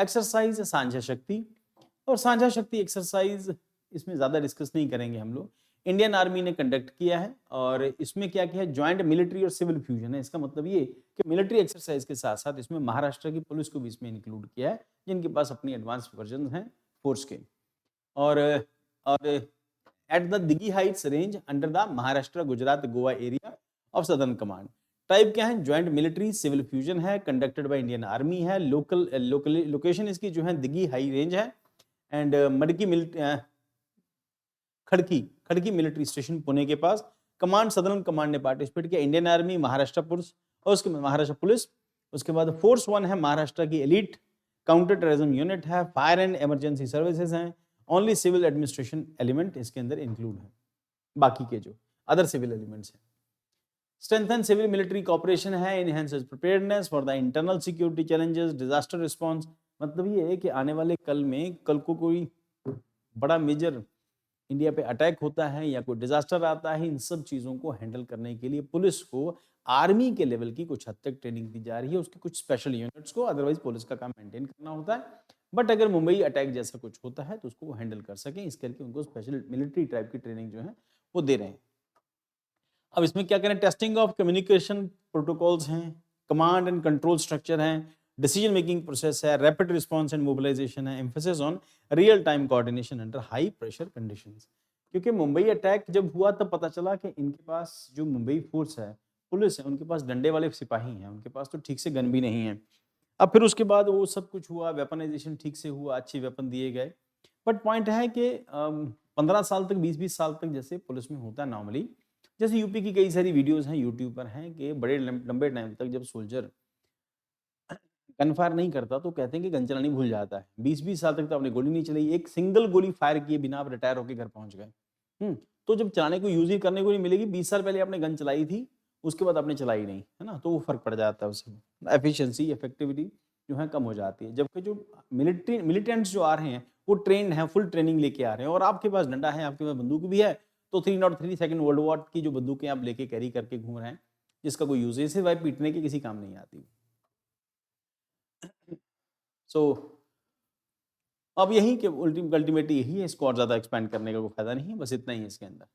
Exercise साझा शक्ति, और साझा शक्ति एक्सरसाइज इसमें ज़्यादा डिस्कस नहीं करेंगे हम लोग। इंडियन आर्मी ने कंडक्ट किया है और इसमें क्या किया है, जॉइंट मिलिट्री और सिविल फ्यूजन है। इसका मतलब ये कि मिलिट्री एक्सरसाइज के साथ साथ इसमें महाराष्ट्र की पुलिस को भी इसमें इंक्लूड किया है, जिनके पास अपनी एडवांस वर्जन हैं फोर्स के। और at the Dighi Heights range under the Maharashtra Gujarat Goa area of southern command. Type क्या है, ज्वाइंट मिलिट्री सिविल फ्यूजन है, कंडक्टेड बाय इंडियन आर्मी है। लोकेशन इसकी जो है दिघी हाई रेंज है and Khadki military station Pune के पास। कमांड सदर्न कमांड ने पार्टिसिपेट किया, इंडियन आर्मी, महाराष्ट्र पुलिस और उसके महाराष्ट्र पुलिस। उसके बाद फोर्स 1 है महाराष्ट्र की एलिट काउंटर टेररिज्म यूनिट है, फायर एंड इमरजेंसी सर्विसेज हैं। ओनली सिविल एडमिनिस्ट्रेशन एलिमेंट इसके अंदर इंक्लूड है, बाकी के जो अदर सिविल एलिमेंट्स हैं। स्ट्रेंथन सिविल मिलिट्री कॉपरेशन है, enhances preparedness for the internal security challenges, disaster response. मतलब ये है कि आने वाले कल को कोई बड़ा मेजर इंडिया पे अटैक होता है या कोई डिजास्टर आता है, इन सब चीज़ों को हैंडल करने के लिए पुलिस को आर्मी के लेवल की कुछ हद तक ट्रेनिंग दी जा रही है, उसके कुछ स्पेशल यूनिट्स को। अदरवाइज पुलिस का काम मेंटेन करना होता है, बट अगर मुंबई अटैक जैसा कुछ होता है तो उसको वो हैंडल कर सकें, इस करके उनको स्पेशल मिलिट्री टाइप की ट्रेनिंग जो है वो दे रहे हैं। अब इसमें क्या करें, टेस्टिंग ऑफ कम्युनिकेशन प्रोटोकॉल्स हैं, कमांड एंड कंट्रोल स्ट्रक्चर हैं, डिसीजन मेकिंग प्रोसेस है, रैपिड रिस्पांस एंड मोबिलाइजेशन है, emphasis on real time coordination under high pressure conditions. क्योंकि मुंबई अटैक जब हुआ तब पता चला कि इनके पास जो मुंबई फोर्स है, पुलिस है, उनके पास डंडे वाले सिपाही हैं, उनके पास तो ठीक से गन भी नहीं है। अब फिर उसके बाद वो सब कुछ हुआ, वेपनाइजेशन ठीक से हुआ, अच्छे वेपन दिए गए। बट पॉइंट है कि 15 साल तक, 20-20 साल तक जैसे पुलिस में होता है नॉर्मली, जैसे यूपी की कई सारी वीडियोस हैं यूट्यूब पर हैं कि बड़े लंबे टाइम तक जब सोल्जर गन फायर नहीं करता तो कहते हैं कि गन चलानी भूल जाता है। 20-20 साल तक तो आपने गोली नहीं चलाई, एक सिंगल गोली फायर किए बिना आप रिटायर होकर घर पहुंच गए। तो जब चलाने को यूज ही करने को नहीं मिलेगी, 20 साल पहले आपने गन चलाई थी, उसके बाद आपने चलाई नहीं, है ना, तो वो फर्क पड़ जाता है उससे, एफिशिएंसी इफेक्टिविटी जो है कम हो जाती है। जबकि जो मिलिटेंट्स जो आ रहे हैं वो ट्रेंड हैं, फुल ट्रेनिंग लेके आ रहे हैं, और आपके पास डंडा है, आपके पास बंदूक भी है, तो 303 सेकंड वर्ल्ड वॉर की जो बंदूकें आप लेके कैरी करके घूम रहे हैं, जिसका कोई यूज है, सिर्फ पीटने के किसी काम नहीं आती। सो अब यही कि अल्टीमेटली यही है, इसको और ज़्यादा एक्सपेंड करने का कोई फायदा नहीं है, बस इतना ही है इसके अंदर।